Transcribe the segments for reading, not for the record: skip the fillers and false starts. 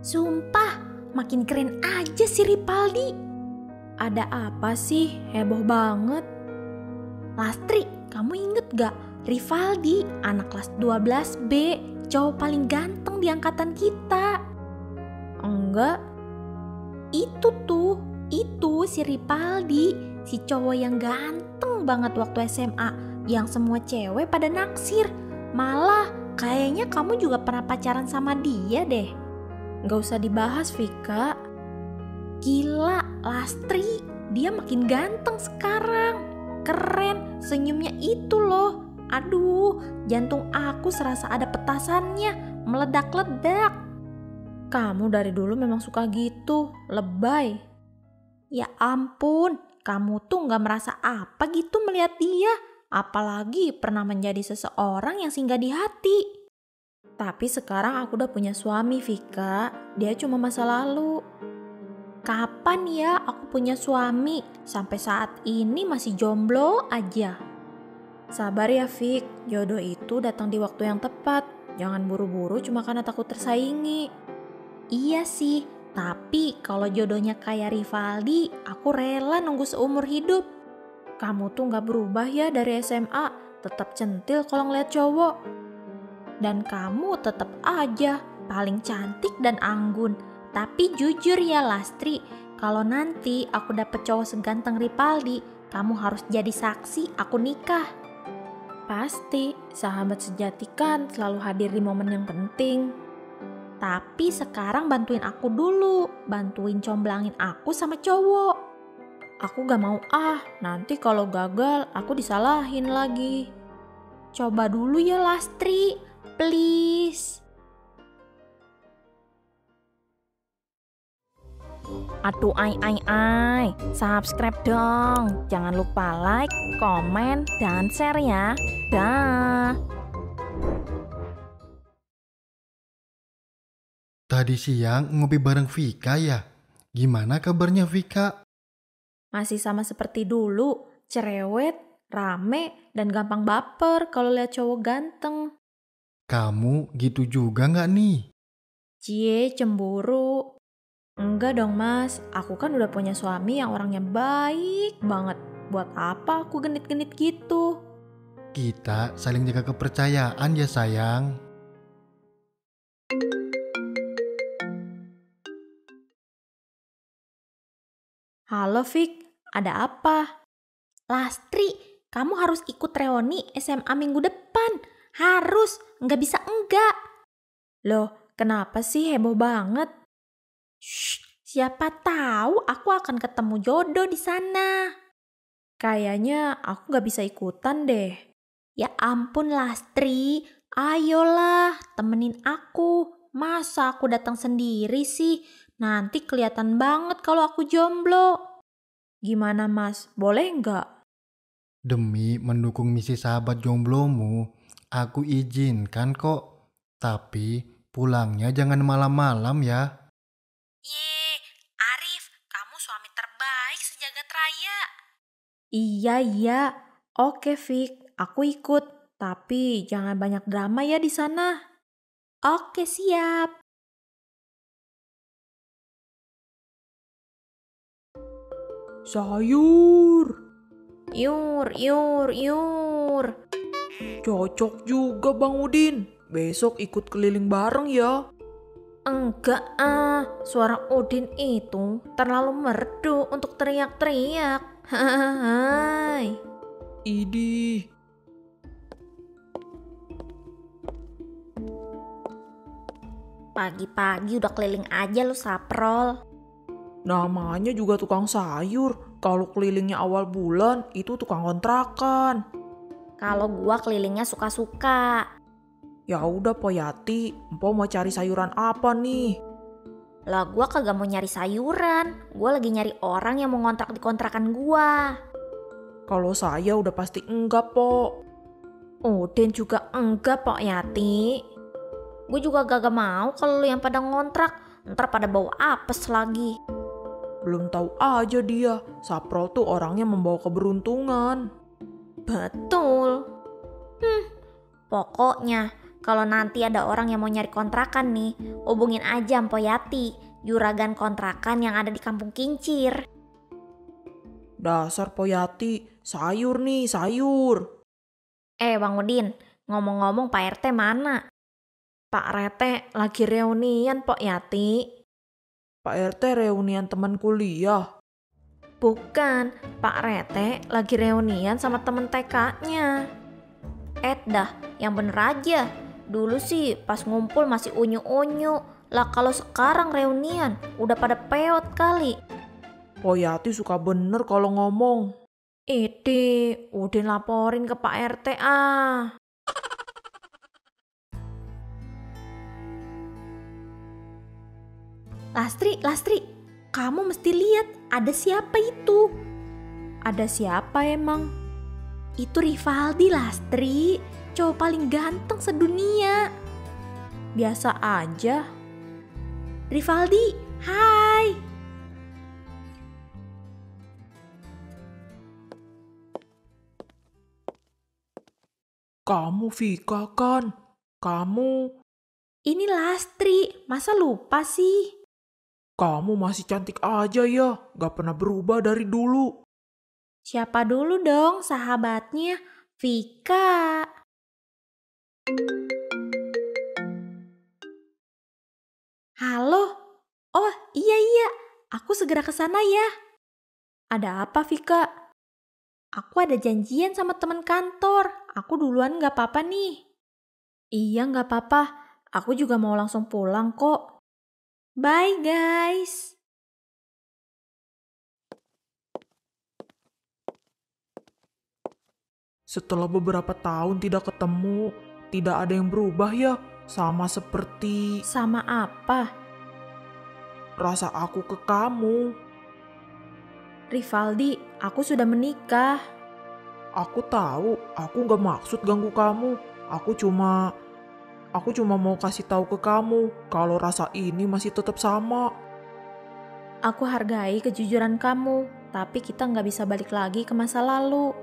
Sumpah, makin keren aja si Ripaldi. Ada apa sih? Heboh banget. Lastri, kamu inget gak? Rivaldi, anak kelas 12B, cowok paling ganteng di angkatan kita. Enggak. Itu si Ripaldi, si cowok yang ganteng banget waktu SMA, yang semua cewek pada naksir. Malah kayaknya kamu juga pernah pacaran sama dia deh. Gak usah dibahas, Vika. Gila, Lastri, dia makin ganteng sekarang. Keren, senyumnya itu loh. Aduh, jantung aku serasa ada petasannya, meledak-ledak. Kamu dari dulu memang suka gitu, lebay. Ya ampun, kamu tuh gak merasa apa gitu melihat dia. Apalagi pernah menjadi seseorang yang singgah di hati. Tapi sekarang aku udah punya suami, Vika. Dia cuma masa lalu. Kapan ya aku punya suami? Sampai saat ini masih jomblo aja. Sabar ya, Vik. Jodoh itu datang di waktu yang tepat. Jangan buru-buru cuma karena takut tersaingi. Iya sih, tapi kalau jodohnya kayak Rivaldi, aku rela nunggu seumur hidup. Kamu tuh gak berubah ya dari SMA, tetap centil kalau ngeliat cowok. Dan kamu tetap aja paling cantik dan anggun. Tapi jujur ya Lastri, kalau nanti aku dapet cowok seganteng Ripaldi, kamu harus jadi saksi aku nikah. Pasti, sahabat sejati kan selalu hadir di momen yang penting. Tapi sekarang bantuin aku dulu, bantuin comblangin aku sama cowok. Aku gak mau nanti kalau gagal aku disalahin lagi. Coba dulu ya Lastri, please. Aduh ai, subscribe dong. Jangan lupa like, komen, dan share ya. Dah. Tadi siang ngopi bareng Vika ya? Gimana kabarnya Vika? Masih sama seperti dulu, cerewet, rame, dan gampang baper kalau lihat cowok ganteng. Kamu gitu juga nggak nih? Cie, cemburu. Enggak dong mas, aku kan udah punya suami yang orangnya baik banget. Buat apa aku genit-genit gitu? Kita saling jaga kepercayaan ya sayang. Halo Fik, ada apa? Lastri, kamu harus ikut reuni SMA minggu depan. Harus, nggak bisa enggak. Loh, kenapa sih heboh banget? Shh, siapa tahu aku akan ketemu jodoh di sana. Kayaknya aku nggak bisa ikutan deh. Ya ampun Lastri, ayolah temenin aku. Masa aku datang sendiri sih? Nanti kelihatan banget kalau aku jomblo. Gimana mas, boleh nggak? Demi mendukung misi sahabat jomblomu, aku izinkan kok. Tapi pulangnya jangan malam-malam ya. Ye, Arif, kamu suami terbaik sejagat raya. Iya. Oke, Fik, aku ikut. Tapi jangan banyak drama ya di sana. Oke, siap. Sayur. Yur. Cocok juga Bang Udin. Besok ikut keliling bareng ya. Enggak suara Udin itu terlalu merdu untuk teriak-teriak. Hai. Idih. Pagi-pagi udah keliling aja lu saprol. Namanya juga tukang sayur. Kalau kelilingnya awal bulan, itu tukang kontrakan. Kalau gua kelilingnya suka-suka. Ya udah Poyati, Empo mau cari sayuran apa nih? Lah gua kagak mau nyari sayuran. Gua lagi nyari orang yang mau ngontrak di kontrakan gua. Kalau saya udah pasti enggak, Po. Udin juga enggak, Pok Yati. Gue juga gak mau kalau lu yang pada ngontrak, ntar pada bau apes lagi. Belum tahu aja dia, Saprol tuh orangnya membawa keberuntungan. Betul. Pokoknya Kalau nanti ada orang yang mau nyari kontrakan nih, hubungin aja Mpo Yati, juragan kontrakan yang ada di Kampung Kincir. Dasar Poyati, sayur nih, sayur. Bang Udin, ngomong-ngomong Pak RT mana? Pak Rete lagi reunian Pok Yati. Pak RT reunian teman kuliah. Bukan, Pak Rete lagi reunian sama temen TK-nya. Dah, yang bener aja. Dulu sih pas ngumpul masih unyu-unyu. Lah kalau sekarang reunian, udah pada peot kali. Poyati suka bener kalau ngomong. Udin laporin ke Pak RT ah. Lastri, kamu mesti lihat ada siapa itu. Ada siapa emang? Itu Rivaldi, Lastri, cowok paling ganteng sedunia. Biasa aja. Rivaldi, hai. Kamu Vika kan? Kamu... Ini Lastri, masa lupa sih? Kamu masih cantik aja ya, gak pernah berubah dari dulu. Siapa dulu dong sahabatnya? Vika. Halo? Oh iya, aku segera ke sana ya. Ada apa Vika? Aku ada janjian sama teman kantor. Aku duluan gak apa-apa nih. Iya gak apa-apa, aku juga mau langsung pulang kok. Bye guys. Setelah beberapa tahun tidak ketemu, tidak ada yang berubah ya. Sama seperti Sama apa? rasa aku ke kamu. Rivaldi, aku sudah menikah. Aku tahu, aku gak maksud ganggu kamu. Aku cuma mau kasih tahu ke kamu kalau rasa ini masih tetap sama. Aku hargai kejujuran kamu, tapi kita nggak bisa balik lagi ke masa lalu.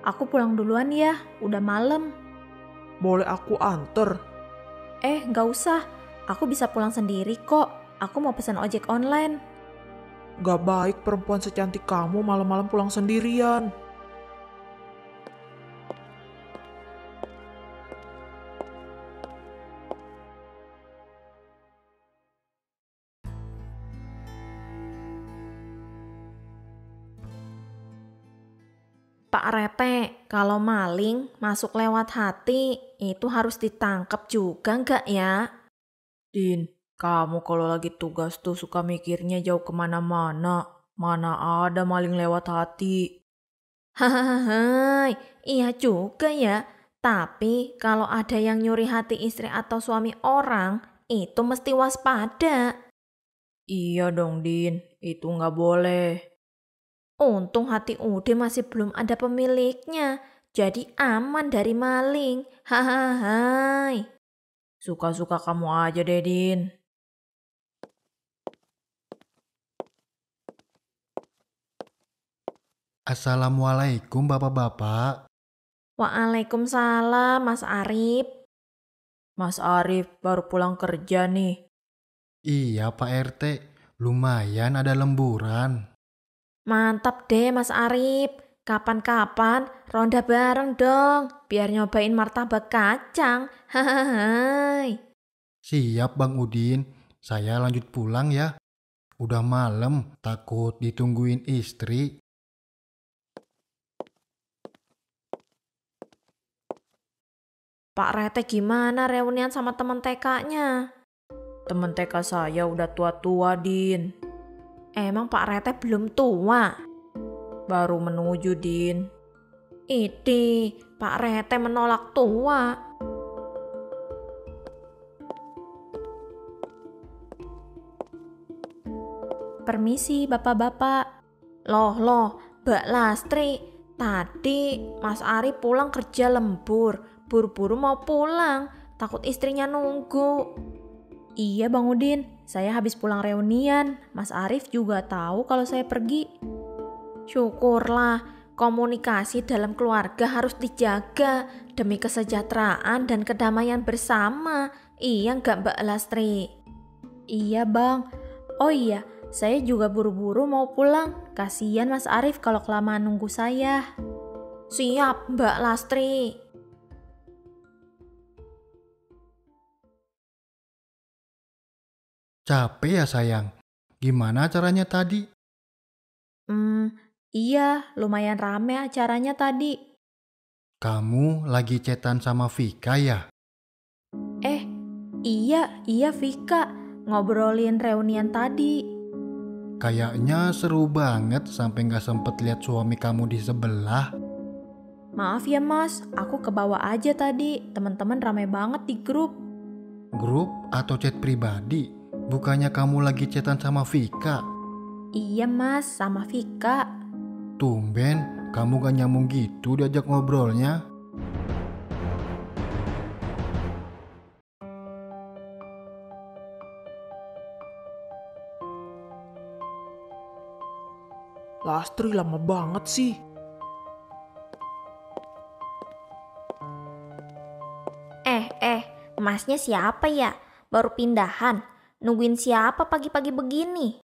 Aku pulang duluan ya, udah malam. Boleh aku anter? Nggak usah, aku bisa pulang sendiri kok. Aku mau pesan ojek online. Gak baik perempuan secantik kamu malam-malam pulang sendirian. Pak Rete, kalau maling masuk lewat hati, itu harus ditangkap juga nggak ya? Din, kamu kalau lagi tugas tuh suka mikirnya jauh kemana-mana. Mana ada maling lewat hati. Hahaha, iya juga ya. Tapi kalau ada yang nyuri hati istri atau suami orang, itu mesti waspada. Iya dong Din, itu nggak boleh. Untung hati Udin masih belum ada pemiliknya, jadi aman dari maling. Hahaha. Suka-suka kamu aja deh Din. Assalamualaikum bapak-bapak. Waalaikumsalam Mas Arif. Mas Arif baru pulang kerja nih. Iya Pak RT, lumayan ada lemburan. Mantap deh Mas Arif. Kapan-kapan ronda bareng dong, biar nyobain martabak kacang. Hahaha. Siap Bang Udin, saya lanjut pulang ya. Udah malam, takut ditungguin istri. Pak Rete gimana reunian sama teman TK-nya? Temen TK saya udah tua-tua Din. Emang Pak Rete belum tua? Baru menuju Din. Pak Rete menolak tua. Permisi bapak-bapak. Loh, Mbak Lastri. Tadi Mas Ari pulang kerja lembur. Buru-buru mau pulang. Takut istrinya nunggu. Iya Bang Udin, saya habis pulang reunian. Mas Arif juga tahu kalau saya pergi. Syukurlah, Komunikasi dalam keluarga harus dijaga demi kesejahteraan dan kedamaian bersama. Iya nggak Mbak Lastri? Iya bang. Oh iya, saya juga buru-buru mau pulang. Kasian Mas Arif kalau kelamaan nunggu saya. Siap Mbak Lastri. Capek ya sayang. Gimana caranya tadi? Iya, lumayan rame acaranya tadi. Kamu lagi chatan sama Vika ya? Iya Vika, ngobrolin reunian tadi. Kayaknya seru banget sampai gak sempet lihat suami kamu di sebelah. Maaf ya Mas, aku kebawa aja tadi. Teman-teman ramai banget di grup. Grup atau chat pribadi? Bukannya kamu lagi chatan sama Vika? Iya Mas, sama Vika. Tumben, kamu gak nyambung gitu diajak ngobrolnya. Lastri lama banget sih. Masnya siapa ya? Baru pindahan. Nungguin siapa pagi-pagi begini?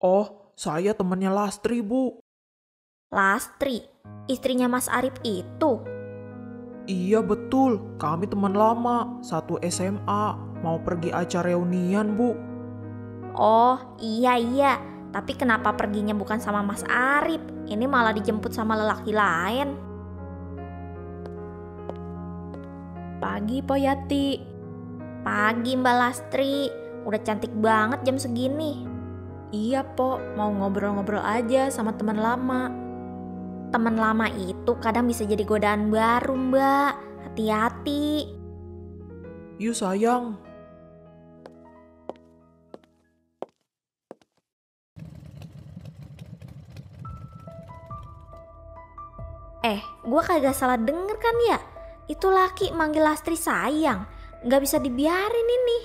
Oh, saya temannya Lastri, Bu. Lastri, istrinya Mas Arif itu. Iya betul, kami teman lama, satu SMA, mau pergi acara reunian, Bu. Oh, iya. Tapi kenapa perginya bukan sama Mas Arif? Ini malah dijemput sama lelaki lain. Pagi Poyati. Pagi Mbak Lastri, udah cantik banget jam segini. Iya Po, mau ngobrol-ngobrol aja sama teman lama. Teman lama itu kadang bisa jadi godaan baru Mbak, hati-hati. Yuk sayang. Gue kagak salah denger kan ya? Itu laki manggil Lastri sayang, gak bisa dibiarin ini.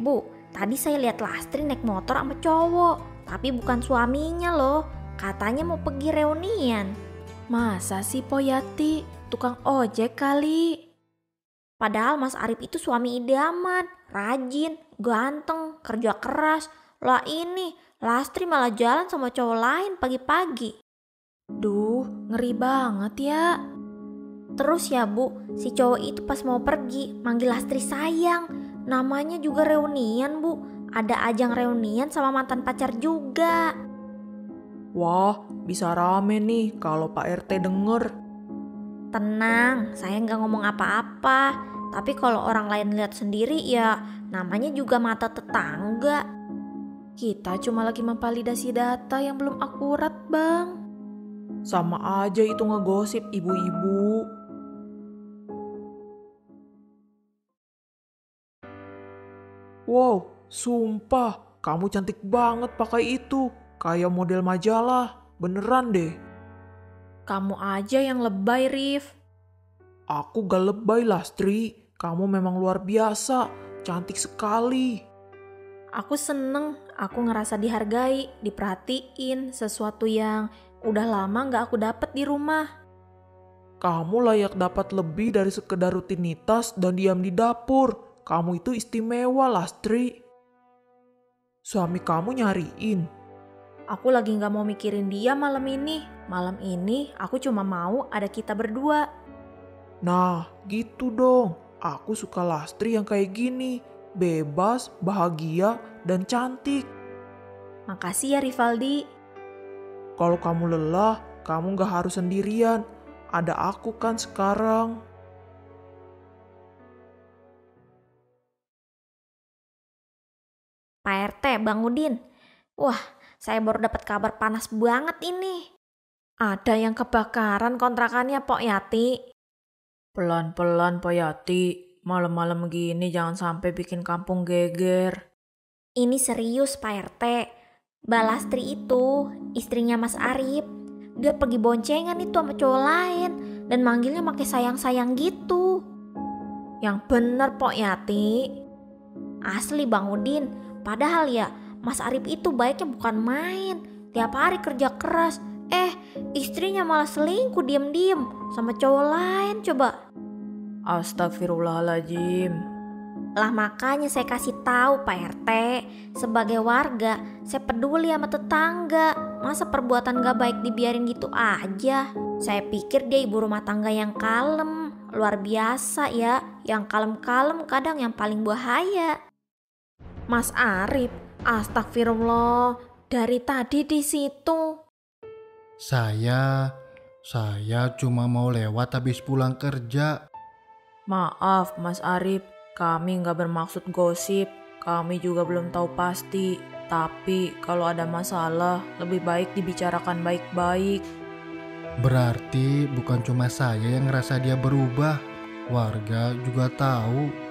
Bu, tadi saya lihat Lastri naik motor sama cowok, tapi bukan suaminya loh. Katanya mau pergi reunian. Masa sih Poyati? Tukang ojek kali. Padahal Mas Arif itu suami idaman, rajin, ganteng, kerja keras. Lah ini, Lastri malah jalan sama cowok lain pagi-pagi. Duh, ngeri banget ya. Terus ya Bu, si cowok itu pas mau pergi manggil Lastri sayang. Namanya juga reunian Bu, ada ajang reunian sama mantan pacar juga. Wah, bisa rame nih kalau Pak RT denger. Tenang, saya nggak ngomong apa-apa. Tapi kalau orang lain lihat sendiri ya namanya juga mata tetangga. Kita cuma lagi memvalidasi data yang belum akurat Bang. Sama aja itu ngegosip ibu-ibu. Wow, sumpah, kamu cantik banget pakai itu. Kayak model majalah, beneran deh. Kamu aja yang lebay Rif. Aku gak lebay Lastri, kamu memang luar biasa, cantik sekali. Aku seneng, aku ngerasa dihargai, diperhatiin, sesuatu yang udah lama gak aku dapet di rumah. Kamu layak dapat lebih dari sekedar rutinitas dan diam di dapur. Kamu itu istimewa Lastri. Suami kamu nyariin. Aku lagi gak mau mikirin dia malam ini. Malam ini aku cuma mau ada kita berdua. Nah, gitu dong. Aku suka Lastri yang kayak gini. Bebas, bahagia, dan cantik. Makasih ya Rivaldi. Kalau kamu lelah, kamu gak harus sendirian. Ada aku kan sekarang. Pak RT, Bang Udin. Wah, saya baru dapat kabar panas banget ini. Ada yang kebakaran kontrakannya Pok Yati. Pelan-pelan Pak Yati, malam-malam gini jangan sampai bikin kampung geger. Ini serius Pak RT. Mbak Lastri itu, istrinya Mas Arif. Dia pergi boncengan itu sama cowok lain dan manggilnya pakai sayang-sayang gitu. Yang bener Pok Yati. Asli Bang Udin, padahal ya Mas Arif itu baiknya bukan main. Tiap hari kerja keras, istrinya malah selingkuh diem-diem sama cowok lain coba. Astagfirullahaladzim. Lah makanya saya kasih tahu Pak RT, sebagai warga saya peduli sama tetangga. Masa perbuatan gak baik dibiarin gitu aja? Saya pikir dia ibu rumah tangga yang kalem, luar biasa ya. Yang kalem-kalem kadang yang paling bahaya. Mas Arif, astagfirullah, dari tadi di situ. Saya cuma mau lewat habis pulang kerja. Maaf Mas Arif, kami nggak bermaksud gosip. Kami juga belum tahu pasti. Tapi kalau ada masalah, lebih baik dibicarakan baik-baik. Berarti bukan cuma saya yang ngerasa dia berubah, warga juga tahu.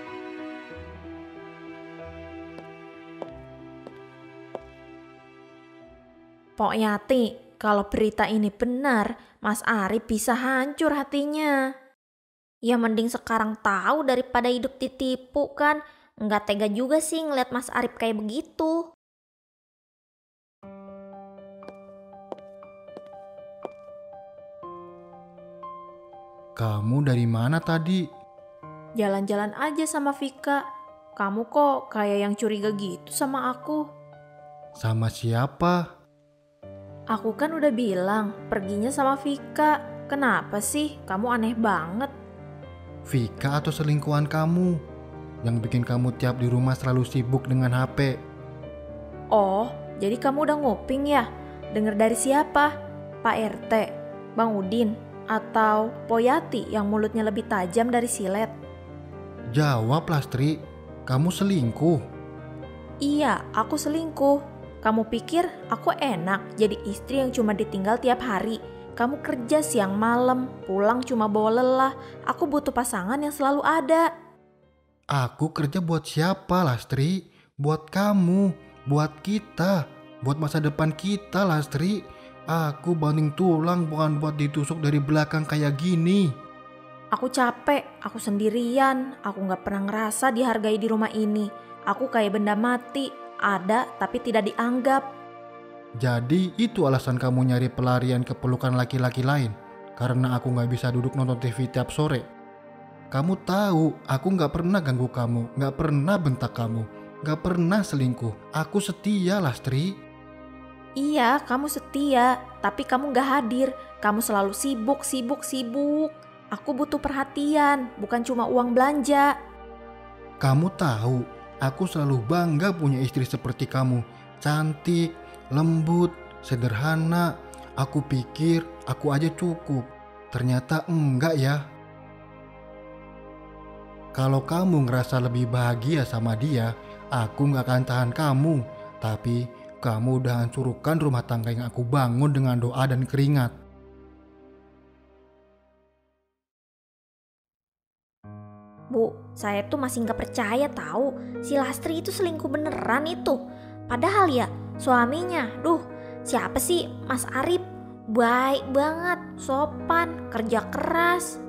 Pok Yati, kalau berita ini benar, Mas Arif bisa hancur hatinya. Ya mending sekarang tahu daripada hidup ditipu kan. Nggak tega juga sih ngeliat Mas Arif kayak begitu. Kamu dari mana tadi? Jalan-jalan aja sama Vika. Kamu kok kayak yang curiga gitu sama aku. Sama siapa? Aku kan udah bilang perginya sama Vika. Kenapa sih kamu aneh banget? Vika atau selingkuhan kamu? Yang bikin kamu tiap di rumah selalu sibuk dengan HP. Oh, jadi kamu udah nguping ya? Dengar dari siapa? Pak RT, Bang Udin, atau Poyati yang mulutnya lebih tajam dari silet? Jawab Lastri, kamu selingkuh? Iya, aku selingkuh. Kamu pikir aku enak jadi istri yang cuma ditinggal tiap hari? Kamu kerja siang malam, pulang cuma bawa lelah. Aku butuh pasangan yang selalu ada. Aku kerja buat siapa Lastri? Buat kamu, buat kita, buat masa depan kita Lastri. Aku banting tulang bukan buat ditusuk dari belakang kayak gini. Aku capek, aku sendirian, aku gak pernah ngerasa dihargai di rumah ini. Aku kayak benda mati, ada tapi tidak dianggap. Jadi itu alasan kamu nyari pelarian ke pelukan laki-laki lain? Karena aku gak bisa duduk nonton TV tiap sore? Kamu tahu, aku gak pernah ganggu kamu, gak pernah bentak kamu, gak pernah selingkuh. Aku setia Lastri. Iya, kamu setia, tapi kamu gak hadir. Kamu selalu sibuk. Aku butuh perhatian, bukan cuma uang belanja. Kamu tahu, aku selalu bangga punya istri seperti kamu. Cantik, lembut, sederhana. Aku pikir aku aja cukup. Ternyata enggak ya. Kalau kamu ngerasa lebih bahagia sama dia, aku gak akan tahan kamu. Tapi kamu udah hancurkan rumah tangga yang aku bangun dengan doa dan keringat. Bu, saya tuh masih gak percaya tahu si Lastri itu selingkuh beneran itu. Padahal ya suaminya, siapa sih Mas Arif? Baik banget, sopan, kerja keras.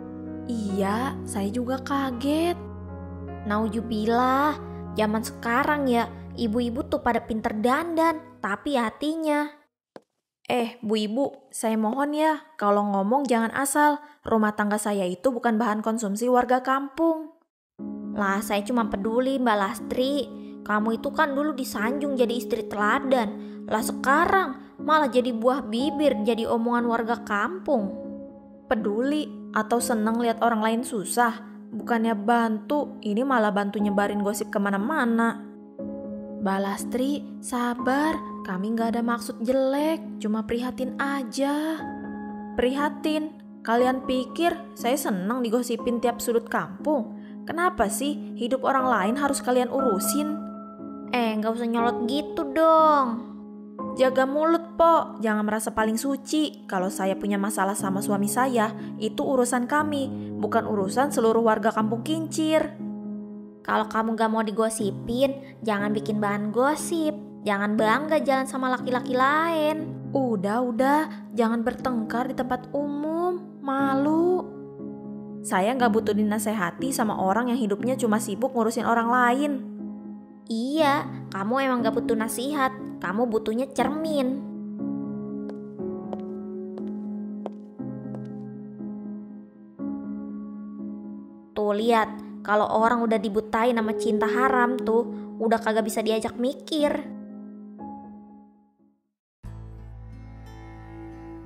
Iya, saya juga kaget. Naujubillah, zaman sekarang ya ibu-ibu tuh pada pinter dandan, tapi hatinya. Bu ibu, saya mohon ya, kalau ngomong jangan asal. Rumah tangga saya itu bukan bahan konsumsi warga kampung. Lah saya cuma peduli Mbak Lastri. Kamu itu kan dulu disanjung jadi istri teladan. Lah sekarang malah jadi buah bibir, jadi omongan warga kampung. Peduli atau seneng lihat orang lain susah? Bukannya bantu, ini malah bantu nyebarin gosip kemana-mana. Mbak Lastri, sabar, kami gak ada maksud jelek, cuma prihatin aja. Prihatin? Kalian pikir saya seneng digosipin tiap sudut kampung? Kenapa sih hidup orang lain harus kalian urusin? Gak usah nyolot gitu dong. Jaga mulut, Po. Jangan merasa paling suci. Kalau saya punya masalah sama suami saya, itu urusan kami, bukan urusan seluruh warga kampung Kincir. Kalau kamu gak mau digosipin, jangan bikin bahan gosip. Jangan bangga jalan sama laki-laki lain. Udah, jangan bertengkar di tempat umum. Malu. Saya nggak butuh dinasehati sama orang yang hidupnya cuma sibuk ngurusin orang lain. Iya, kamu emang gak butuh nasihat, kamu butuhnya cermin. Tuh lihat, kalau orang udah dibutain sama cinta haram tuh, udah kagak bisa diajak mikir.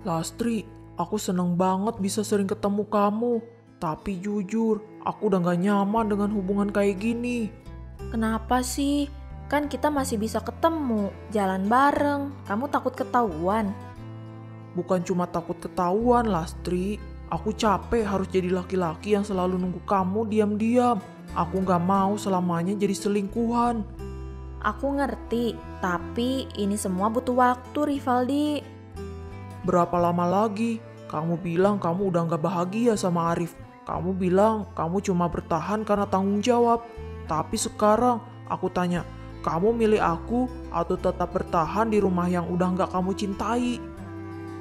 Lastri, aku seneng banget bisa sering ketemu kamu. Tapi jujur, aku udah gak nyaman dengan hubungan kayak gini. Kenapa sih? Kan kita masih bisa ketemu, jalan bareng. Kamu takut ketahuan? Bukan cuma takut ketahuan, Lastri. Aku capek harus jadi laki-laki yang selalu nunggu kamu diam-diam. Aku gak mau selamanya jadi selingkuhan. Aku ngerti, tapi ini semua butuh waktu, Rivaldi. Berapa lama lagi? Kamu bilang kamu udah gak bahagia sama Arif. Kamu bilang kamu cuma bertahan karena tanggung jawab. Tapi sekarang aku tanya, kamu milih aku atau tetap bertahan di rumah yang udah gak kamu cintai?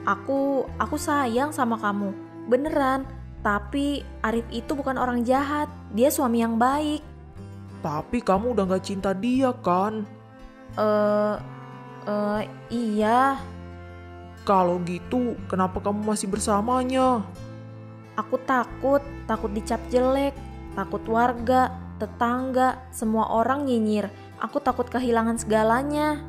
Aku sayang sama kamu, beneran. Tapi Arif itu bukan orang jahat, dia suami yang baik. Tapi kamu udah gak cinta dia kan? Iya. Kalau gitu, kenapa kamu masih bersamanya? Aku takut dicap jelek, takut warga, tetangga, semua orang nyinyir. Aku takut kehilangan segalanya.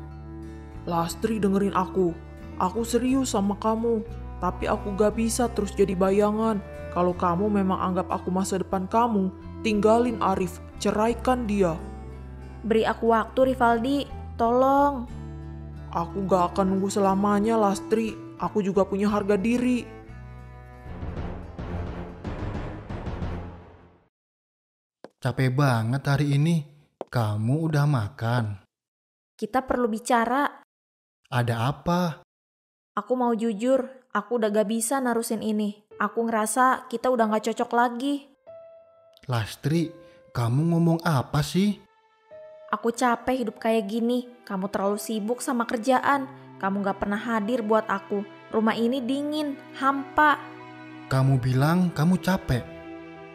Lastri, dengerin aku. Aku serius sama kamu. Tapi aku gak bisa terus jadi bayangan. Kalau kamu memang anggap aku masa depan kamu, tinggalin Arif, ceraikan dia. Beri aku waktu, Rivaldi. Tolong. Aku gak akan nunggu selamanya, Lastri. Aku juga punya harga diri. Capek banget hari ini. Kamu udah makan? Kita perlu bicara. Ada apa? Aku mau jujur, aku udah gak bisa narusin ini. Aku ngerasa kita udah gak cocok lagi. Lastri, kamu ngomong apa sih? Aku capek hidup kayak gini. Kamu terlalu sibuk sama kerjaan. Kamu gak pernah hadir buat aku. Rumah ini dingin, hampa. Kamu bilang kamu capek.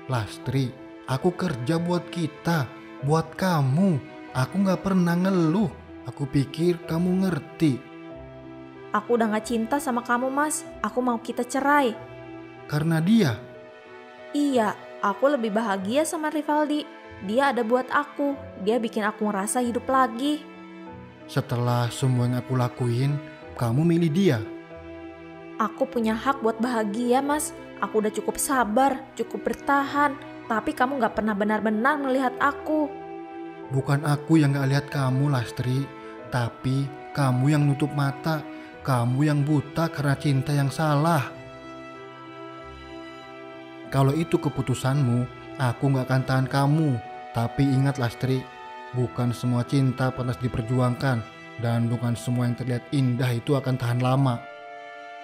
Lastri, aku kerja buat kita, buat kamu. Aku gak pernah ngeluh. Aku pikir kamu ngerti. Aku udah gak cinta sama kamu, Mas. Aku mau kita cerai. Karena dia? Iya, aku lebih bahagia sama Rivaldi. Dia ada buat aku. Dia bikin aku ngerasa hidup lagi. Setelah semua yang aku lakuin, kamu milih dia. Aku punya hak buat bahagia, Mas. Aku udah cukup sabar, cukup bertahan. Tapi kamu gak pernah benar-benar melihat aku. Bukan aku yang gak lihat kamu, Lastri. Tapi kamu yang nutup mata. Kamu yang buta karena cinta yang salah. Kalau itu keputusanmu, aku gak akan tahan kamu. Tapi ingat, Lastri, bukan semua cinta pantas diperjuangkan. Dan bukan semua yang terlihat indah itu akan tahan lama.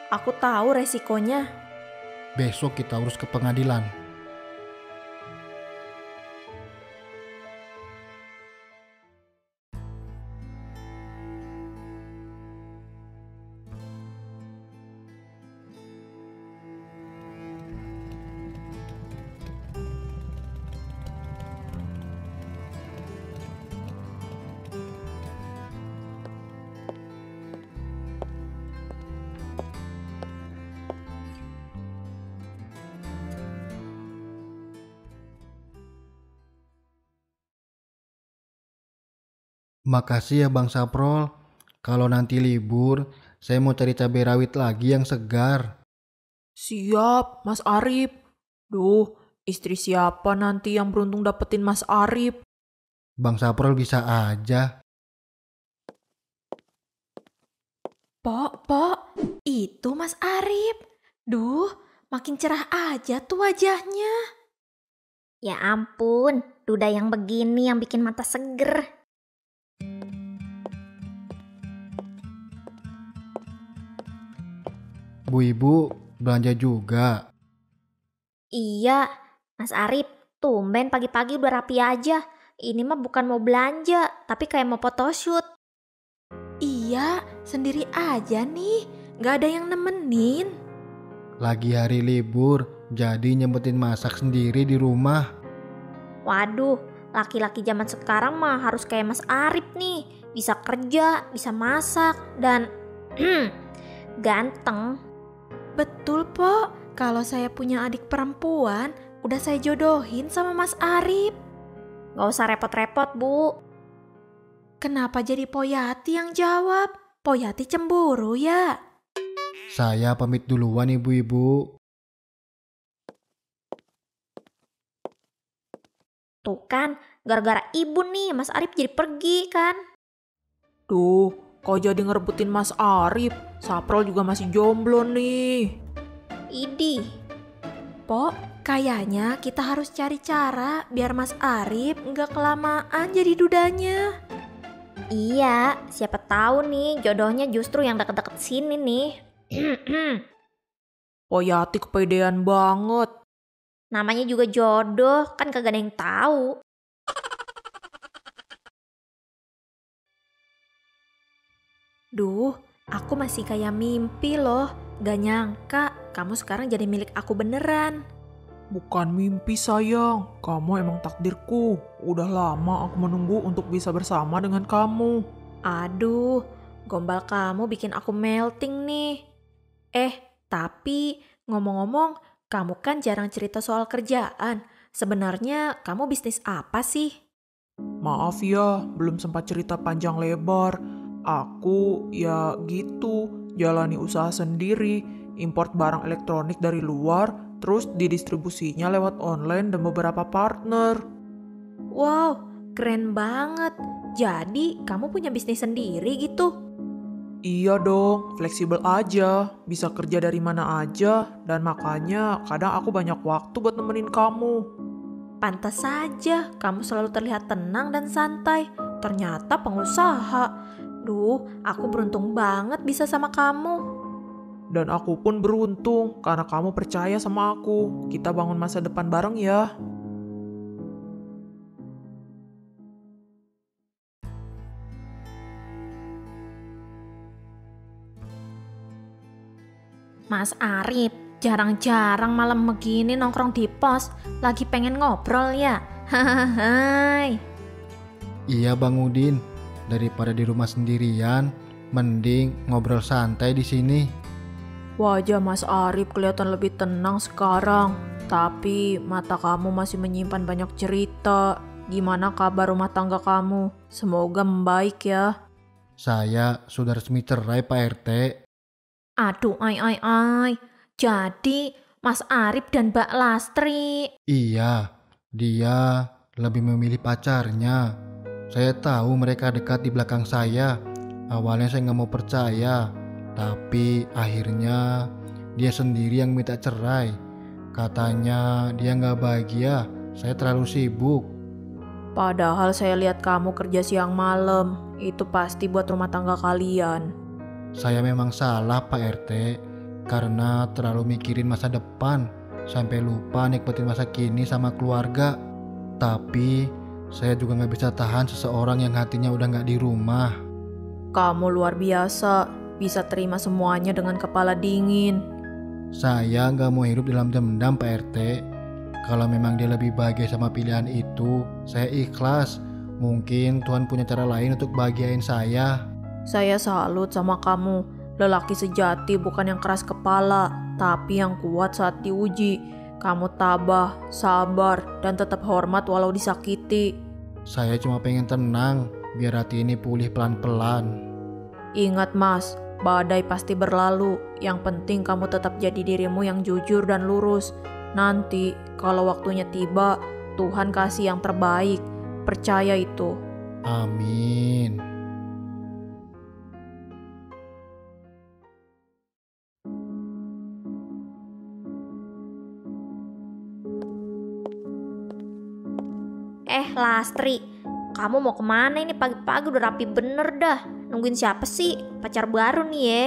Aku tahu resikonya. Besok kita urus ke pengadilan. Makasih ya Bang Saprol. Kalau nanti libur, saya mau cari cabai rawit lagi yang segar. Siap, Mas Arif. Duh, istri siapa nanti yang beruntung dapetin Mas Arif? Bang Saprol bisa aja. Pok, itu Mas Arif. Duh, makin cerah aja tuh wajahnya. Ya ampun, duda yang begini yang bikin mata seger. Bu Ibu, belanja juga. Iya, Mas Arif, tumben pagi-pagi udah rapi aja. Ini mah bukan mau belanja, tapi kayak mau photoshoot. Iya, sendiri aja nih, gak ada yang nemenin. Lagi hari libur, jadi nyempetin masak sendiri di rumah. Waduh, laki-laki zaman sekarang mah harus kayak Mas Arif nih. Bisa kerja, bisa masak, dan ganteng. Betul, Po. Kalau saya punya adik perempuan, udah saya jodohin sama Mas Arif. Gak usah repot-repot, Bu. Kenapa jadi Poyati yang jawab? Poyati cemburu ya? Saya pamit duluan ibu-ibu. Tuh kan, gara-gara ibu nih Mas Arif jadi pergi kan. Duh, kok jadi ngerebutin Mas Arif? Saprol juga masih jomblo nih. Idih. Po, kayaknya kita harus cari cara biar Mas Arif nggak kelamaan jadi dudanya. Iya, siapa tahu nih jodohnya justru yang deket-deket sini nih. Poyati kepedean banget. Namanya juga jodoh, kan kagak ada yang tahu. Duh, aku masih kayak mimpi loh. Gak nyangka kamu sekarang jadi milik aku beneran. Bukan mimpi sayang, kamu emang takdirku. Udah lama aku menunggu untuk bisa bersama dengan kamu. Aduh, gombal kamu bikin aku melting nih. Tapi ngomong-ngomong, kamu kan jarang cerita soal kerjaan. Sebenarnya kamu bisnis apa sih? Maaf ya, belum sempat cerita panjang lebar. Aku ya gitu, jalani usaha sendiri, import barang elektronik dari luar, terus didistribusinya lewat online dan beberapa partner. Wow, keren banget. Jadi kamu punya bisnis sendiri gitu? Iya dong, fleksibel aja, bisa kerja dari mana aja, dan makanya kadang aku banyak waktu buat nemenin kamu. Pantas saja kamu selalu terlihat tenang dan santai. Ternyata pengusaha. Duh, aku beruntung banget bisa sama kamu. Dan aku pun beruntung karena kamu percaya sama aku. Kita bangun masa depan bareng ya. Mas Arif, jarang-jarang malam begini nongkrong di pos. Lagi pengen ngobrol ya? Hahaha. Iya Bang Udin, daripada di rumah sendirian, mending ngobrol santai di sini. Wajah Mas Arif kelihatan lebih tenang sekarang. Tapi mata kamu masih menyimpan banyak cerita. Gimana kabar rumah tangga kamu? Semoga membaik ya. Saya sudah resmi cerai Pak RT. Aduh, ai. Jadi, Mas Arif dan Mbak Lastri. Iya, dia lebih memilih pacarnya. Saya tahu mereka dekat di belakang saya. Awalnya saya nggak mau percaya, tapi akhirnya dia sendiri yang minta cerai. Katanya dia nggak bahagia, saya terlalu sibuk. Padahal saya lihat kamu kerja siang malam. Itu pasti buat rumah tangga kalian. Saya memang salah Pak RT, karena terlalu mikirin masa depan, sampai lupa nikmatin masa kini sama keluarga. Tapi saya juga nggak bisa tahan seseorang yang hatinya udah nggak di rumah. Kamu luar biasa, bisa terima semuanya dengan kepala dingin. Saya nggak mau hidup dalam dendam Pak RT. Kalau memang dia lebih bahagia sama pilihan itu, saya ikhlas. Mungkin Tuhan punya cara lain untuk bahagiain saya. Saya salut sama kamu. Lelaki sejati bukan yang keras kepala, tapi yang kuat saat diuji. Kamu tabah, sabar, dan tetap hormat walau disakiti. Saya cuma pengen tenang, biar hati ini pulih pelan-pelan. Ingat Mas, badai pasti berlalu. Yang penting kamu tetap jadi dirimu yang jujur dan lurus. Nanti kalau waktunya tiba, Tuhan kasih yang terbaik. Percaya itu. Amin. Lastri, kamu mau kemana ini pagi-pagi udah rapi bener dah. Nungguin siapa sih? Pacar baru nih ya?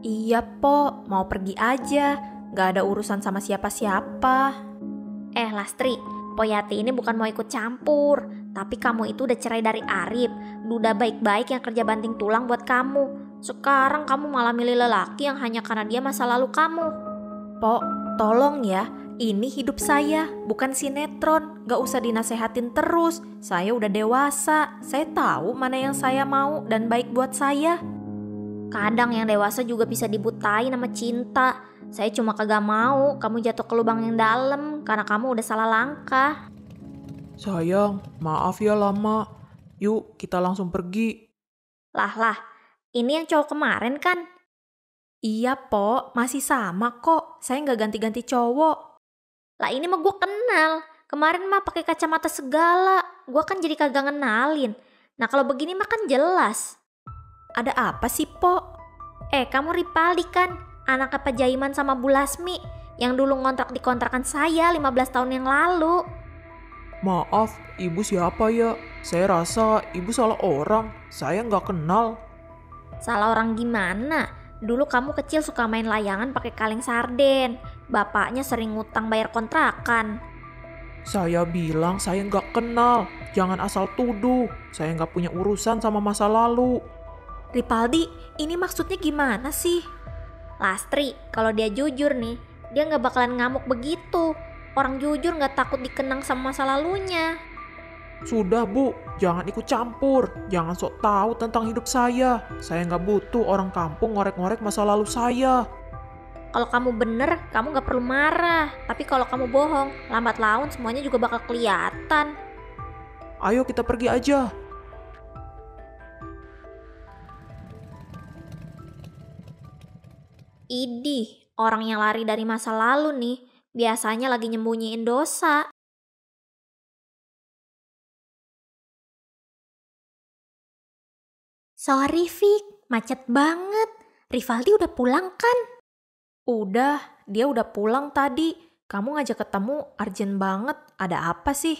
Iya Po, mau pergi aja. Gak ada urusan sama siapa-siapa. Lastri, Poyati ini bukan mau ikut campur. Tapi kamu itu udah cerai dari Arif. Udah baik-baik yang kerja banting tulang buat kamu. Sekarang kamu malah milih lelaki yang hanya karena dia masa lalu kamu. Po, Tolong ya, ini hidup saya, bukan sinetron. Gak usah dinasehatin terus. Saya udah dewasa, saya tahu mana yang saya mau dan baik buat saya. Kadang yang dewasa juga bisa dibutai nama cinta. Saya cuma kagak mau kamu jatuh ke lubang yang dalam karena kamu udah salah langkah. Sayang, maaf ya lama. Yuk, kita langsung pergi. Lah, ini yang cowok kemarin kan? Iya po, masih sama kok. Saya nggak ganti-ganti cowok. Lah ini mah gue kenal. Kemarin mah pakai kacamata segala. Gue kan jadi kagak ngenalin. Nah kalau begini mah kan jelas. Ada apa sih po? Kamu Ripaldi kan? Anak apa Jaiman sama Bu Lasmi yang dulu ngontrak di kontrakan saya 15 tahun yang lalu. Maaf, ibu siapa ya? Saya rasa ibu salah orang. Saya nggak kenal. Salah orang gimana? Dulu kamu kecil suka main layangan pakai kaleng sarden. Bapaknya sering ngutang bayar kontrakan. Saya bilang saya nggak kenal. Jangan asal tuduh. Saya nggak punya urusan sama masa lalu. Ripaldi, ini maksudnya gimana sih? Lastri, kalau dia jujur nih, dia nggak bakalan ngamuk begitu. Orang jujur nggak takut dikenang sama masa lalunya. Sudah bu, jangan ikut campur. Jangan sok tahu tentang hidup saya. Saya nggak butuh orang kampung ngorek-ngorek masa lalu saya. Kalau kamu bener, kamu nggak perlu marah. Tapi kalau kamu bohong, lambat laun semuanya juga bakal kelihatan. Ayo kita pergi aja. Idih, orang yang lari dari masa lalu nih, biasanya lagi nyembunyiin dosa. Sorry Fik, macet banget. Rivaldi udah pulang kan? Udah, dia udah pulang tadi. Kamu ngajak ketemu urgent banget. Ada apa sih?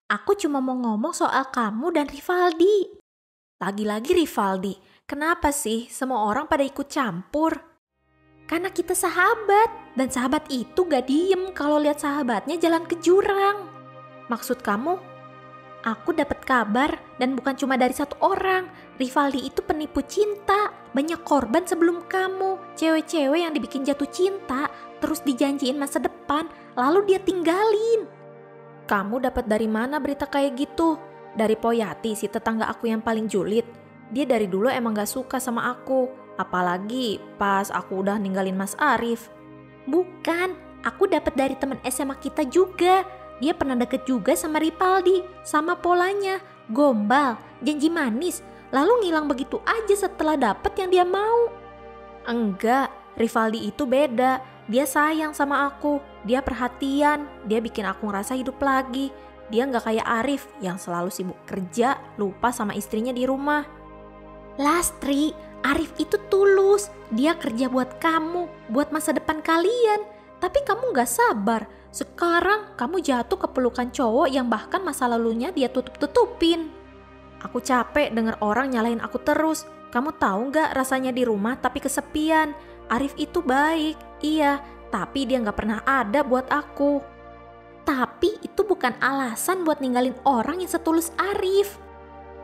Aku cuma mau ngomong soal kamu dan Rivaldi. Lagi-lagi Rivaldi. Kenapa sih semua orang pada ikut campur? Karena kita sahabat. Dan sahabat itu gak diem kalau lihat sahabatnya jalan ke jurang. Maksud kamu? Aku dapat kabar dan bukan cuma dari satu orang. Rivaldi itu penipu cinta. Banyak korban sebelum kamu. Cewek-cewek yang dibikin jatuh cinta, terus dijanjiin masa depan, lalu dia tinggalin. Kamu dapat dari mana berita kayak gitu? Dari Poyati, si tetangga aku yang paling julid. Dia dari dulu emang gak suka sama aku. Apalagi pas aku udah ninggalin Mas Arif. Bukan, aku dapat dari teman SMA kita juga. Dia pernah deket juga sama Ripaldi, sama polanya, gombal, janji manis, lalu ngilang begitu aja setelah dapet yang dia mau. Enggak, Ripaldi itu beda. Dia sayang sama aku, dia perhatian, dia bikin aku ngerasa hidup lagi. Dia gak kayak Arif yang selalu sibuk kerja, lupa sama istrinya di rumah. Lastri, Arif itu tulus, dia kerja buat kamu, buat masa depan kalian. Tapi kamu gak sabar, sekarang kamu jatuh ke pelukan cowok yang bahkan masa lalunya dia tutup-tutupin. Aku capek denger orang nyalahin aku terus. Kamu tahu gak rasanya di rumah tapi kesepian? Arif itu baik, iya, tapi dia gak pernah ada buat aku. Tapi itu bukan alasan buat ninggalin orang yang setulus Arif.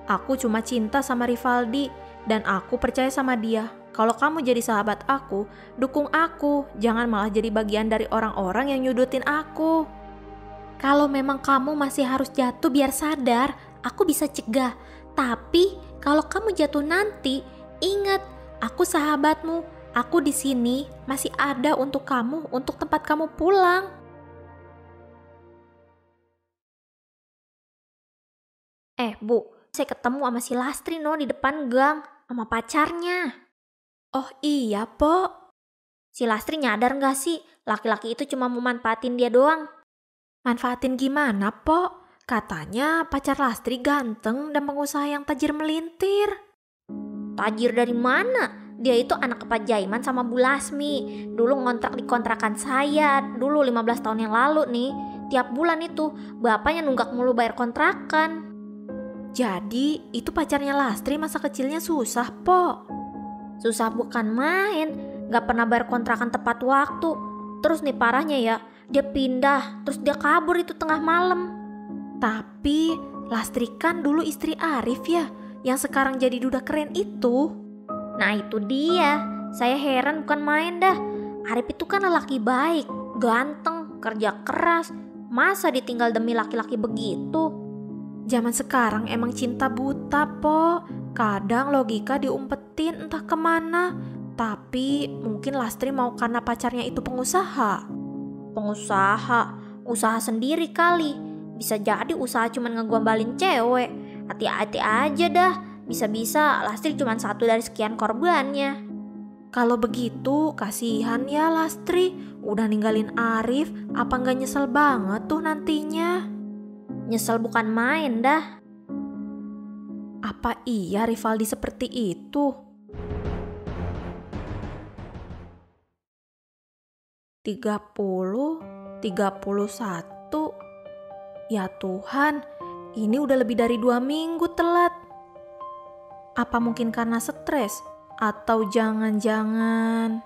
Aku cuma cinta sama Rivaldi dan aku percaya sama dia. Kalau kamu jadi sahabat aku, dukung aku. Jangan malah jadi bagian dari orang-orang yang nyudutin aku. Kalau memang kamu masih harus jatuh biar sadar, aku bisa cegah. Tapi kalau kamu jatuh nanti, ingat, aku sahabatmu. Aku di sini masih ada untuk kamu, untuk tempat kamu pulang. Bu, saya ketemu sama si Lastri di depan gang sama pacarnya. Oh iya, Po. Si Lastri nyadar gak sih laki-laki itu cuma mau manfaatin dia doang? Manfaatin gimana, Po? Katanya pacar Lastri ganteng dan pengusaha yang tajir melintir. Tajir dari mana? Dia itu anak kepajaiman sama Bu Lasmi. Dulu ngontrak di kontrakan saya, dulu 15 tahun yang lalu nih. Tiap bulan itu bapaknya nunggak mulu bayar kontrakan. Jadi itu pacarnya Lastri masa kecilnya susah, Po? Susah bukan main, gak pernah bayar kontrakan tepat waktu. Terus nih parahnya ya, dia pindah, terus dia kabur itu tengah malam. Tapi Lastri kan dulu istri Arif ya, yang sekarang jadi duda keren itu. Nah itu dia, saya heran bukan main dah. Arif itu kan lelaki baik, Ganteng, kerja keras, masa ditinggal demi laki-laki begitu? Zaman sekarang emang cinta buta, Po. Kadang logika diumpetin entah kemana. Tapi mungkin Lastri mau karena pacarnya itu pengusaha. Pengusaha, usaha sendiri kali. Bisa jadi usaha cuman ngegombalin cewek. Hati-hati aja dah, bisa-bisa Lastri cuma satu dari sekian korbannya. Kalau begitu kasihan ya Lastri. Udah ninggalin Arif, apa nggak nyesel banget tuh nantinya? Nyesel bukan main dah. Apa iya Rivaldi seperti itu? 30, 31. Ya Tuhan, ini udah lebih dari 2 minggu telat. Apa mungkin karena stres? Atau jangan-jangan...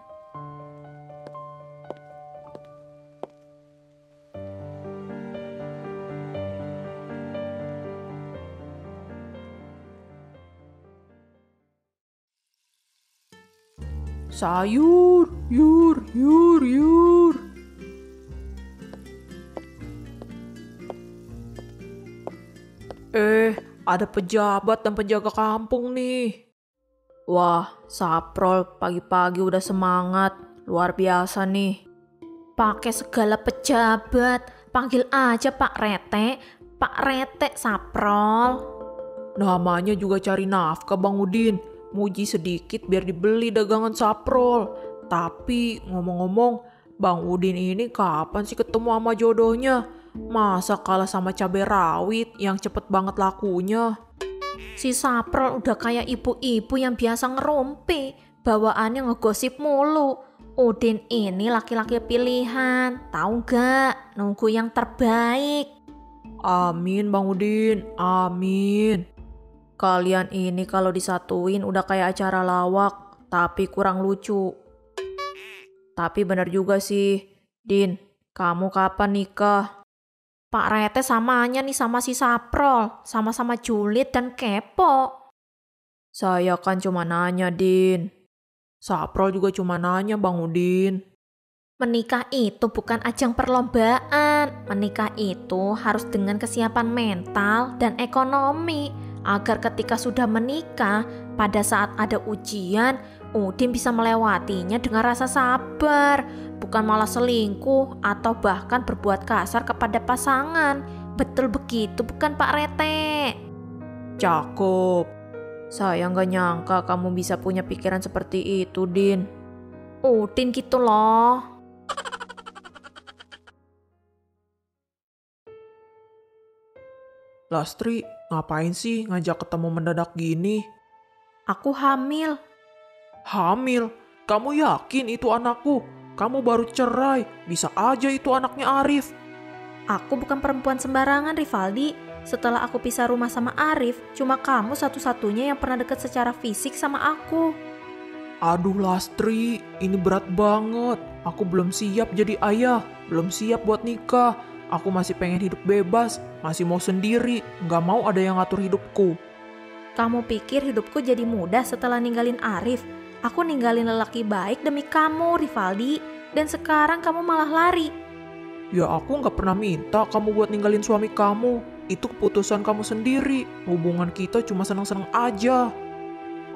Sayur, yur. Ada pejabat dan penjaga kampung nih. Wah, Saprol pagi-pagi udah semangat. Luar biasa nih. Pakai segala pejabat, panggil aja Pak Rete. Pak Rete Saprol. Namanya juga cari nafkah Bang Udin. Muji sedikit biar dibeli dagangan Saprol. Tapi ngomong-ngomong, Bang Udin ini kapan sih ketemu sama jodohnya? Masa kalah sama cabai rawit yang cepet banget lakunya? Si Saprol udah kayak ibu-ibu yang biasa ngerumpi. Bawaannya ngegosip mulu. Udin ini laki-laki pilihan. Tahu gak? Nunggu yang terbaik. Amin Bang Udin, amin. Kalian ini kalau disatuin udah kayak acara lawak, tapi kurang lucu. Tapi bener juga sih, Din, kamu kapan nikah? Pak Rete samanya nih sama si Saprol. Sama-sama julid dan kepo. Saya kan cuma nanya, Din. Saprol juga cuma nanya Bang Udin. Menikah itu bukan ajang perlombaan. Menikah itu harus dengan kesiapan mental dan ekonomi. Agar ketika sudah menikah, pada saat ada ujian, Udin bisa melewatinya dengan rasa sabar. Bukan malah selingkuh atau bahkan berbuat kasar kepada pasangan. Betul begitu bukan Pak Rete? Cakep. Saya nggak nyangka kamu bisa punya pikiran seperti itu, Din. Udin gitu loh. Lastri, ngapain sih ngajak ketemu mendadak gini? Aku hamil. Hamil? Kamu yakin itu anakku? Kamu baru cerai, bisa aja itu anaknya Arif. Aku bukan perempuan sembarangan, Rivaldi. Setelah aku pisah rumah sama Arif, cuma kamu satu-satunya yang pernah deket secara fisik sama aku. Aduh Lastri, ini berat banget. Aku belum siap jadi ayah, belum siap buat nikah. Aku masih pengen hidup bebas, masih mau sendiri, nggak mau ada yang ngatur hidupku. Kamu pikir hidupku jadi mudah setelah ninggalin Arif? Aku ninggalin lelaki baik demi kamu, Rivaldi. Dan sekarang kamu malah lari. Ya aku nggak pernah minta kamu buat ninggalin suami kamu. Itu keputusan kamu sendiri. Hubungan kita cuma seneng-seneng aja.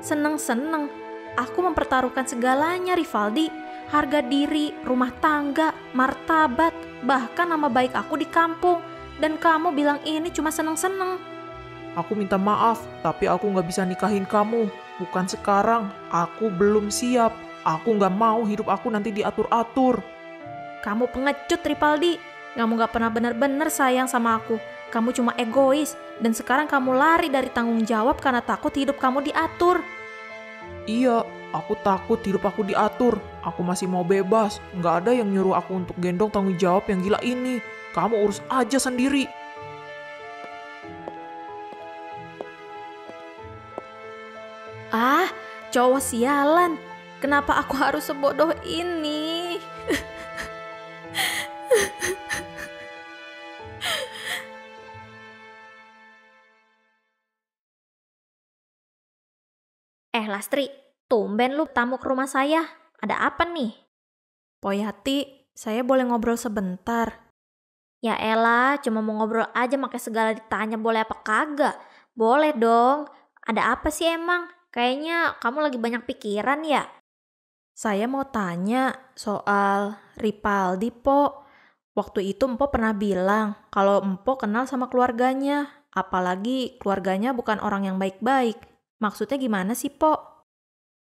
Seneng-seneng? Aku mempertaruhkan segalanya, Rivaldi. Harga diri, rumah tangga, martabat, bahkan nama baik aku di kampung. Dan kamu bilang ini cuma seneng-seneng. Aku minta maaf, tapi aku nggak bisa nikahin kamu. Bukan sekarang, aku belum siap. Aku nggak mau hidup aku nanti diatur-atur. Kamu pengecut, Rivaldi. Kamu gak pernah benar-benar sayang sama aku. Kamu cuma egois. Dan sekarang kamu lari dari tanggung jawab karena takut hidup kamu diatur. Iya, aku takut hidup aku diatur. Aku masih mau bebas. Nggak ada yang nyuruh aku untuk gendong tanggung jawab yang gila ini. Kamu urus aja sendiri. Ah, cowok sialan. Kenapa aku harus sebodoh ini? Lastri, tumben lu tamu ke rumah saya. Ada apa nih? Poyati, saya boleh ngobrol sebentar? Ya elah, cuma mau ngobrol aja pakai segala ditanya boleh apa kagak. Boleh dong. Ada apa sih emang? Kayaknya kamu lagi banyak pikiran ya? Saya mau tanya soal Ripaldi, Po. Waktu itu Empo pernah bilang kalau Empo kenal sama keluarganya, apalagi keluarganya bukan orang yang baik-baik. Maksudnya gimana sih, Po?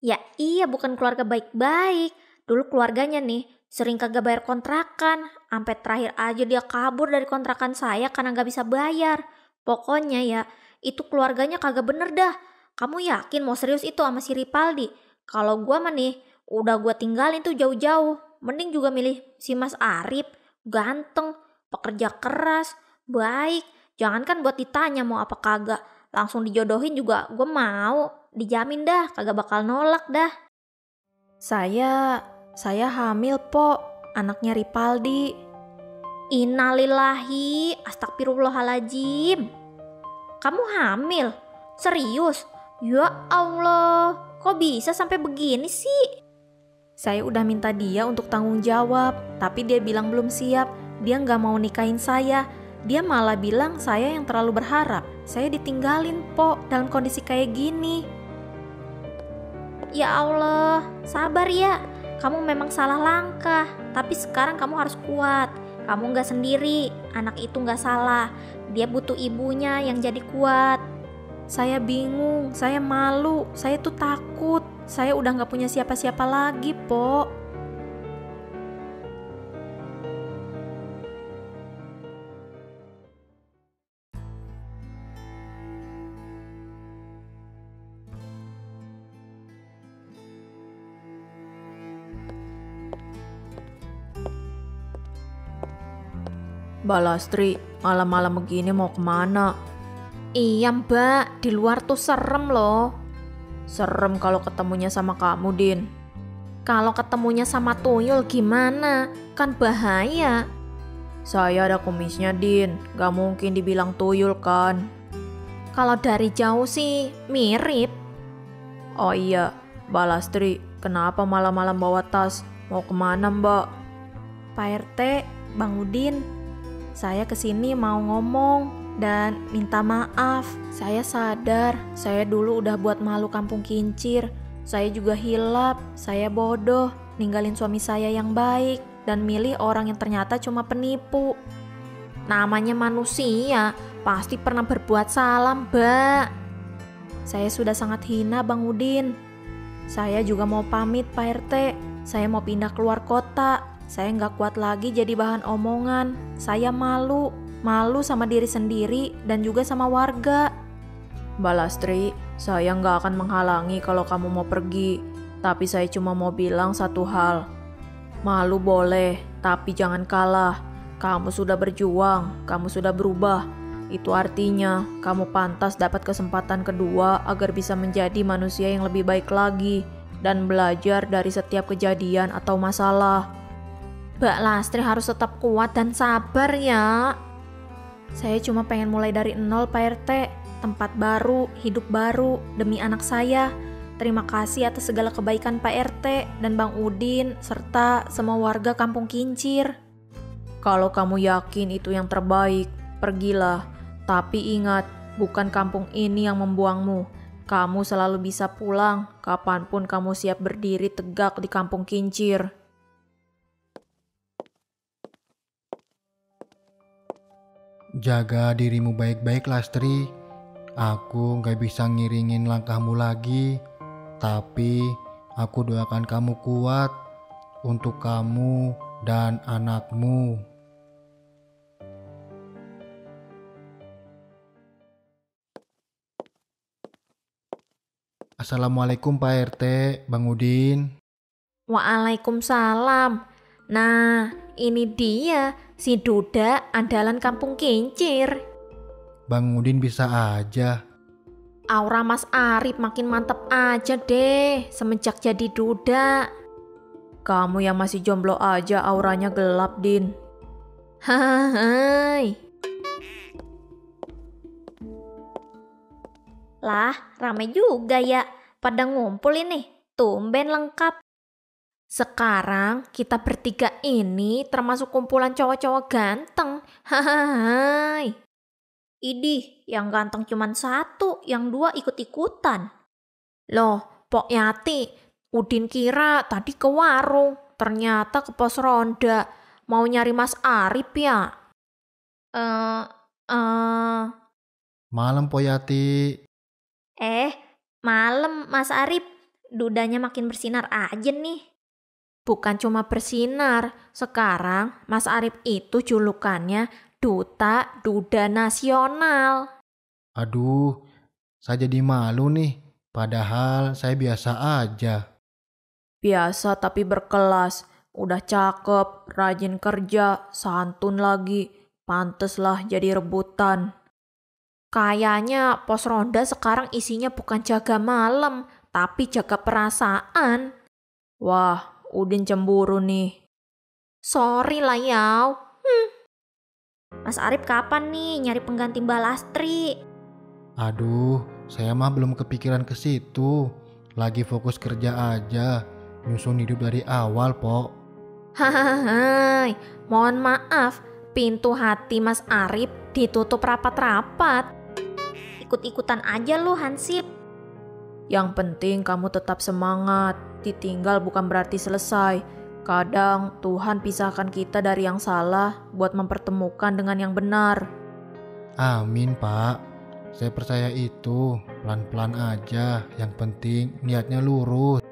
Ya iya, bukan keluarga baik-baik. Dulu keluarganya nih sering kagak bayar kontrakan. Sampai terakhir aja dia kabur dari kontrakan saya karena gak bisa bayar. Pokoknya ya, itu keluarganya kagak bener dah. Kamu yakin mau serius itu sama si Ripaldi? Kalau gua mah nih, udah gua tinggalin tuh jauh-jauh. Mending juga milih si Mas Arif. Ganteng, pekerja keras, baik. Jangankan buat ditanya mau apa kagak. Langsung dijodohin juga gua mau. Dijamin dah, kagak bakal nolak dah. Saya hamil, Po. Anaknya Ripaldi. Innalillahi, astagfirullahaladzim. Kamu hamil? Serius? Ya Allah, kok bisa sampai begini sih? Saya udah minta dia untuk tanggung jawab, tapi dia bilang belum siap. Dia nggak mau nikahin saya. Dia malah bilang saya yang terlalu berharap. Saya ditinggalin, Po, dalam kondisi kayak gini. Ya Allah, sabar ya. Kamu memang salah langkah, tapi sekarang kamu harus kuat. Kamu gak sendiri, anak itu gak salah. Dia butuh ibunya yang jadi kuat. Saya bingung, saya malu, saya tuh takut. Saya udah gak punya siapa-siapa lagi, Po. Mbak Lastri, malam-malam begini mau kemana? Iya, Mbak, di luar tuh serem loh. Serem kalau ketemunya sama kamu, Din. Kalau ketemunya sama tuyul gimana? Kan bahaya. Saya ada kumisnya, Din. Gak mungkin dibilang tuyul kan? Kalau dari jauh sih mirip. Oh iya, Mbak Lastri, kenapa malam-malam bawa tas? Mau kemana, Mbak? Pak RT, Bang Udin, saya kesini mau ngomong dan minta maaf. Saya sadar, saya dulu udah buat malu kampung Kincir. Saya juga hilap, saya bodoh, ninggalin suami saya yang baik dan milih orang yang ternyata cuma penipu. Namanya manusia, pasti pernah berbuat salah, Mbak. Saya sudah sangat hina, Bang Udin. Saya juga mau pamit, Pak RT. Saya mau pindah keluar kota. Saya nggak kuat lagi jadi bahan omongan. Saya malu sama diri sendiri dan juga sama warga. Mbak Lastri, saya nggak akan menghalangi kalau kamu mau pergi. Tapi saya cuma mau bilang satu hal. Malu boleh, tapi jangan kalah. Kamu sudah berjuang, kamu sudah berubah. Itu artinya kamu pantas dapat kesempatan kedua agar bisa menjadi manusia yang lebih baik lagi dan belajar dari setiap kejadian atau masalah. Mbak Lastri harus tetap kuat dan sabar ya. Saya cuma pengen mulai dari nol, Pak RT. Tempat baru, hidup baru, demi anak saya. Terima kasih atas segala kebaikan Pak RT dan Bang Udin, serta semua warga kampung Kincir. Kalau kamu yakin itu yang terbaik, pergilah. Tapi ingat, bukan kampung ini yang membuangmu. Kamu selalu bisa pulang, kapanpun kamu siap berdiri tegak di kampung Kincir. Jaga dirimu baik-baik, Lastri. Aku gak bisa ngiringin langkahmu lagi, tapi aku doakan kamu kuat untuk kamu dan anakmu. Assalamualaikum Pak RT, Bang Udin. Waalaikumsalam. Nah, ini dia si Duda andalan kampung Kincir. Bang Udin bisa aja. Aura Mas Arif makin mantep aja deh semenjak jadi Duda. Kamu yang masih jomblo aja auranya gelap, Din. Hai. Lah, rame juga ya. Pada ngumpul ini. Tumben lengkap. Sekarang kita bertiga ini termasuk kumpulan cowok-cowok ganteng. Hahaha. Idih, yang ganteng cuman satu, yang dua ikut-ikutan. Loh, Pok Yati, Udin kira tadi ke warung, ternyata ke pos ronda. Mau nyari Mas Arif ya? Malam Poyati. Malam Mas Arif, dudanya makin bersinar aja nih. Bukan cuma bersinar, sekarang Mas Arif itu julukannya Duta Duda Nasional. Aduh, saya jadi malu nih. Padahal saya biasa aja. Biasa tapi berkelas. Udah cakep, rajin kerja, santun lagi. Panteslah jadi rebutan. Kayaknya pos ronda sekarang isinya bukan jaga malam, tapi jaga perasaan. Wah, Udin cemburu nih. Sorry lah Yaw. Mas Arif kapan nih nyari pengganti Mbak Lastri? Aduh, saya mah belum kepikiran ke situ. Lagi fokus kerja aja. Nyusun hidup dari awal, Pok. Hahaha, mohon maaf, pintu hati Mas Arif ditutup rapat-rapat. Ikut-ikutan aja lu Hansip. Yang penting kamu tetap semangat. Ditinggal bukan berarti selesai. Kadang Tuhan pisahkan kita dari yang salah buat mempertemukan dengan yang benar. Amin, Pak. Saya percaya itu. Pelan-pelan aja. Yang penting niatnya lurus.